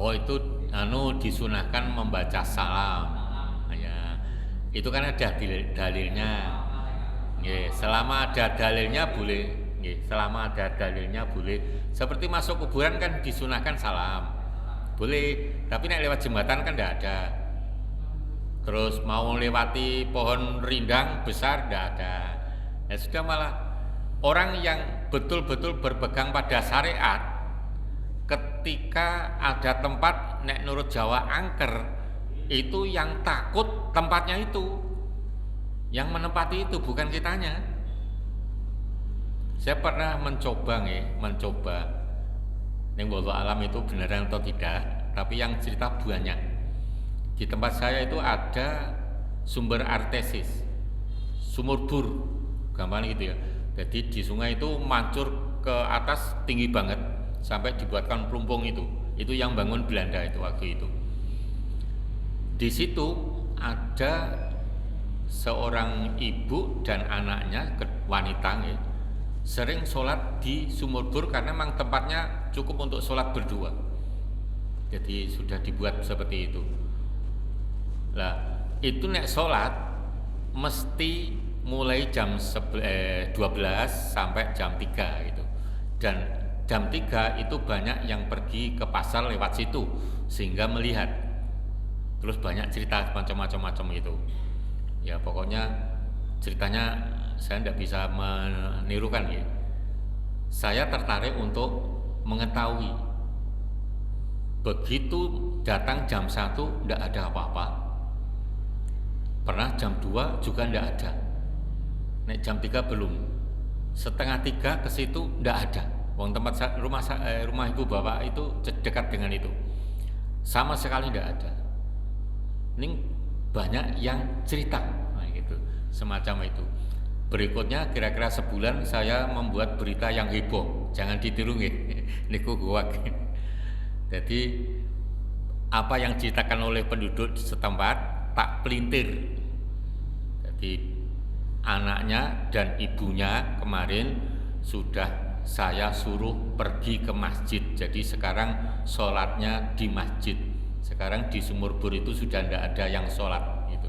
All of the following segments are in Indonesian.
oh itu disunahkan membaca salam. Ya, itu kan ada dalilnya. Nggih, selama ada dalilnya boleh. Nggih, selama ada dalilnya boleh. Seperti masuk kuburan kan disunahkan salam. Boleh, tapi nek lewat jembatan kan tidak ada. Terus mau lewati pohon rindang besar tidak ada. Ya sudah, malah orang yang betul-betul berpegang pada syariat, ketika ada tempat nek nurut Jawa angker, itu yang takut tempatnya itu, yang menempati itu bukan kitanya. Saya pernah mencoba ning wallahu alam itu beneran atau tidak, tapi yang cerita banyak. Di tempat saya itu ada sumber artesis, sumur bor, gampang gitu ya. Jadi di sungai itu mancur ke atas tinggi banget sampai dibuatkan pelumpung itu. Itu yang bangun Belanda itu waktu itu. Di situ ada seorang ibu dan anaknya wanita ya, sering sholat di sumur bor karena memang tempatnya cukup untuk sholat berdua. Jadi sudah dibuat seperti itu. Lah, itu nek sholat mesti mulai jam 12 sampai jam 3 gitu. Dan jam 3 itu banyak yang pergi ke pasar lewat situ sehingga melihat. Terus banyak cerita macam-macam itu. Ya pokoknya ceritanya saya tidak bisa menirukan ya. Saya tertarik untuk mengetahui. Begitu datang jam 1 tidak ada apa-apa. Pernah jam 2 juga tidak ada. Nek jam 3 belum. Setengah 3 ke situ tidak ada. Wong tempat rumah ibu bapak itu dekat dengan itu. Sama sekali tidak ada. Ini banyak yang cerita, nah, gitu, semacam itu. Berikutnya kira-kira sebulan saya membuat berita yang heboh. Jangan ditiru nggih. Niku hoak. Jadi apa yang diceritakan oleh penduduk setempat tak pelintir. Jadi anaknya dan ibunya kemarin sudah saya suruh pergi ke masjid. Jadi sekarang sholatnya di masjid. Sekarang di sumur bor itu sudah tidak ada yang sholat gitu.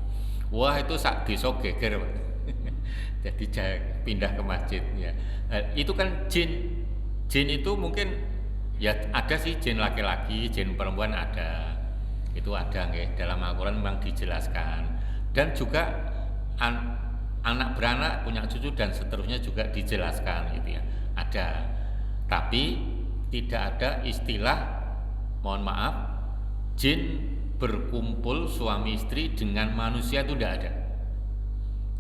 Wah itu sak desa geger. Jadi pindah ke masjid ya. Itu kan jin. Jin itu mungkin ya ada sih jin laki-laki, jin perempuan ada. Itu ada nggih, dalam Al-Qur'an memang dijelaskan. Dan juga anak beranak punya cucu dan seterusnya juga dijelaskan gitu ya. Ada. Tapi tidak ada istilah, mohon maaf, jin berkumpul suami istri dengan manusia itu tidak ada.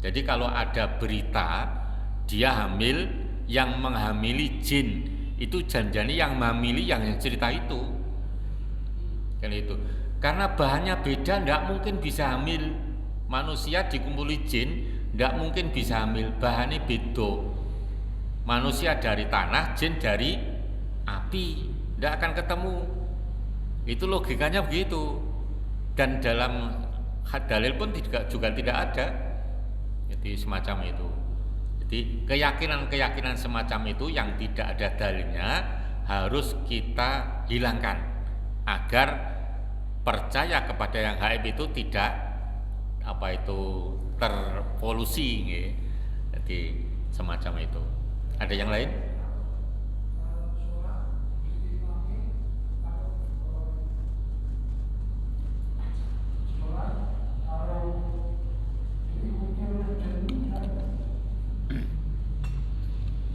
Jadi kalau ada berita dia hamil, yang menghamili jin itu janjani yang menghamili yang cerita itu. Kan itu. Karena bahannya beda, tidak mungkin bisa hamil. Manusia dikumpuli jin, tidak mungkin bisa hamil. Bahannya beda. Manusia dari tanah, jin dari api, tidak akan ketemu. Itu logikanya begitu. Dan dalam dalil pun juga tidak ada. Jadi semacam itu. Jadi keyakinan semacam itu yang tidak ada dalilnya harus kita hilangkan agar percaya kepada yang gaib itu tidak terpolusi gitu. Jadi semacam itu. Ada yang lain?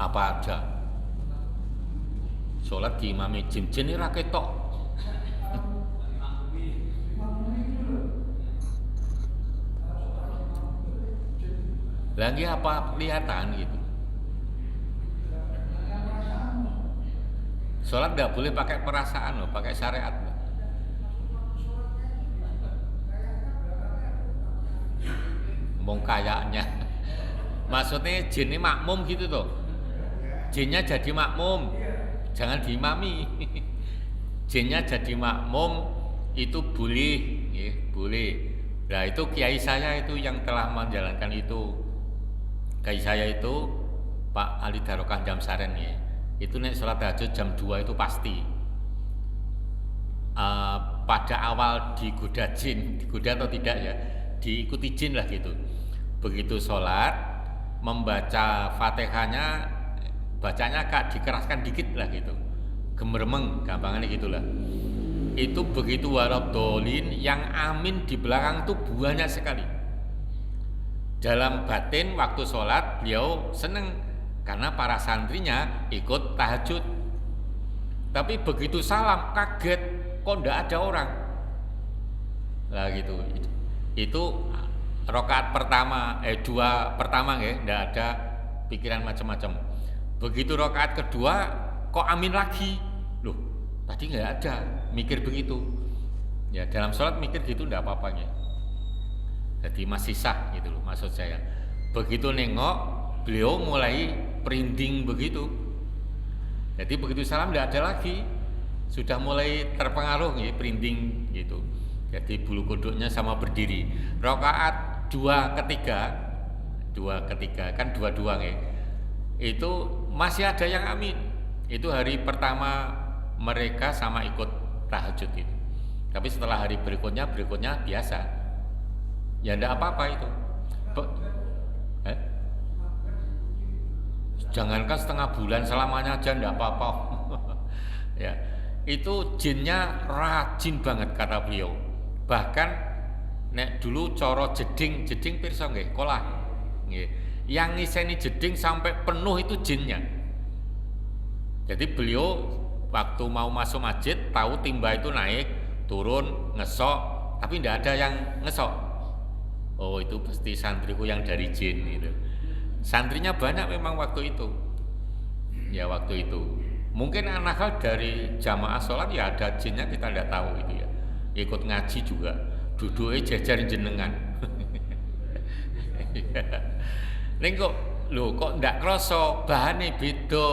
Apa aja? Sholat diimami jin ini ra ketok. Lagi apa kelihatan gitu. Sholat nggak boleh pakai perasaan loh, pakai syariat loh. Ngomong kayaknya. Maksudnya jin ini makmum gitu tuh. Jinnya jadi makmum, jangan diimami. Jinnya jadi makmum itu boleh, ya, boleh. Nah itu kiai saya itu yang telah menjalankan itu. Kiai saya itu Pak Ali Darokah Jamsaren ya. Itu nek sholat tahajud jam 2 itu pasti. pada awal digoda jin, digoda atau tidak ya, diikuti jin lah gitu. Begitu sholat, membaca fatihahnya, bacanya kak dikeraskan dikit lah gitu, gemermeng, gampangannya gitulah. Itu begitu waradhdallin, yang amin di belakang itu banyak sekali. Dalam batin waktu sholat beliau seneng karena para santrinya ikut tahajud. Tapi begitu salam kaget, kok ndak ada orang. Lah gitu. Itu rakaat pertama, dua pertama ya, ndak ada pikiran macam-macam. Begitu rakaat kedua, kok amin lagi. Loh, tadi nggak ada, mikir begitu. Ya dalam sholat mikir gitu ndak apa-apanya. Jadi masih sah gitu loh maksud saya. Begitu nengok, beliau mulai perinding begitu. Jadi begitu salam tidak ada lagi, sudah mulai terpengaruh ya, perinding gitu. Jadi bulu kuduknya sama berdiri. Rakaat dua ketiga kan dua ya. Itu masih ada yang amin. Itu hari pertama mereka sama ikut tahajud itu. Tapi setelah hari berikutnya biasa. Ya enggak apa-apa itu. Jangankan setengah bulan, selamanya aja enggak apa-apa. Ya, itu jinnya rajin banget kata beliau. Bahkan nek dulu coro jeding pirsa nggih, kolah. Nggih. Yang ngiseni jeding sampai penuh itu jinnya. Jadi beliau waktu mau masuk masjid tahu timba itu naik, turun, ngesok, tapi enggak ada yang ngesok. Oh itu pasti santriku yang dari jin itu. Santrinya banyak memang waktu itu. Ya waktu itu. Mungkin anak dari jamaah sholat ya ada jinnya, kita tidak tahu itu ya. Ikut ngaji juga. Duduknya jajar jenengan. Ini kok ndak kroso, bahannya beda.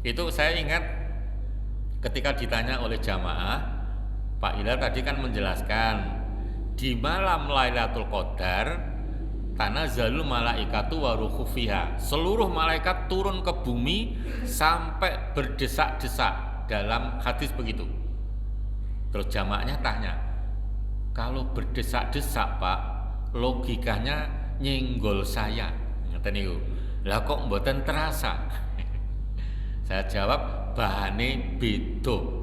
Itu saya ingat ketika ditanya oleh jamaah, Pak Hilal tadi kan menjelaskan di malam Lailatul Qadar tanazzalul malaikatu wa ruhu fiha. Seluruh malaikat turun ke bumi sampai berdesak-desak, dalam hadis begitu. Terus jamaahnya tanya, kalau berdesak-desak Pak, logikanya nyenggol saya. Ngeten niku. Lah kok mboten terasa? Saya jawab, bahane beda.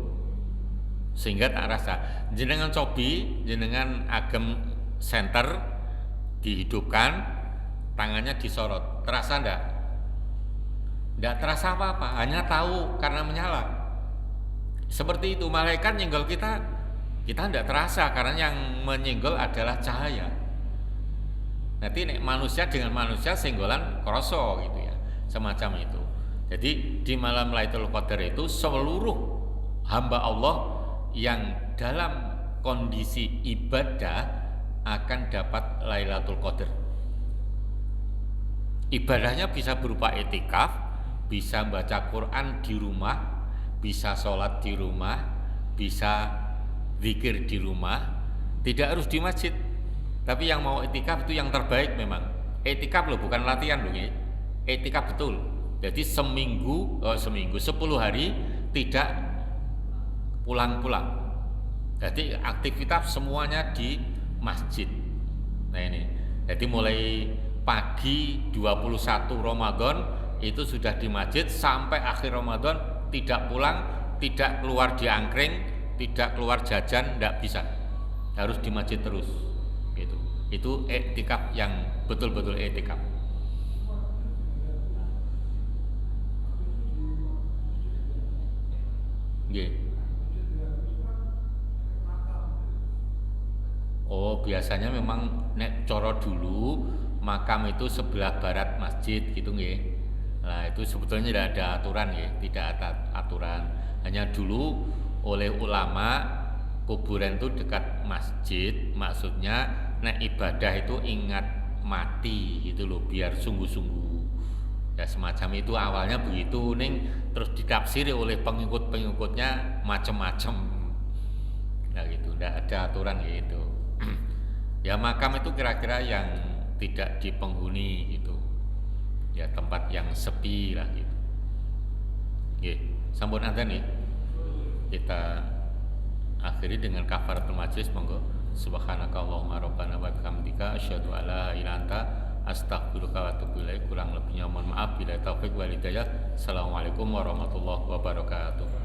Sehingga tak rasa. Jenengan cobi, jenengan agem senter dihidupkan, tangannya disorot, terasa enggak? Enggak terasa apa-apa, hanya tahu karena menyala. Seperti itu, malaikat nyenggol kita enggak terasa karena yang menyenggol adalah cahaya. Nanti nek manusia dengan manusia senggolan kroso gitu ya, semacam itu. Jadi di malam Lailatul Qadar itu seluruh hamba Allah yang dalam kondisi ibadah akan dapat Lailatul Qadar. Ibadahnya bisa berupa etikaf, bisa baca Quran di rumah, bisa sholat di rumah, bisa zikir di rumah, tidak harus di masjid. Tapi yang mau etikaf itu yang terbaik memang. Etikaf loh, bukan latihan loh ya. Etikaf betul. Jadi seminggu 10 hari tidak pulang-pulang. Jadi aktivitas semuanya di masjid. Nah ini. Jadi mulai pagi 21 Ramadan itu sudah di masjid sampai akhir Ramadan, tidak pulang, tidak keluar di angkring, tidak keluar jajan, tidak bisa. Harus di masjid terus. Gitu. Itu iktikaf yang betul-betul iktikaf. Nggih. Oh biasanya memang nek coro dulu makam itu sebelah barat masjid gitu nggih. Nah itu sebetulnya tidak ada aturan ya, tidak ada aturan. Hanya dulu oleh ulama kuburan itu dekat masjid, maksudnya nek ibadah itu ingat mati gitu loh, biar sungguh-sungguh. Ya semacam itu awalnya begitu, ning terus ditafsiri oleh pengikut-pengikutnya macam-macam. Nah gitu, tidak ada aturan gitu. Ya makam itu kira-kira yang tidak dipenghuni gitu, ya tempat yang sepi lah gitu. Sampun adzan nih, kita akhiri dengan kafaratul majlis, monggo. Subhanakallahumma rabbana wa bihamdika asyhadu an la ilaha illa anta astaghfiruka wa atubu ilaik. Kurang lebihnya mohon maaf, bila taufik wal hidayah. Assalamualaikum warahmatullahi wabarakatuh.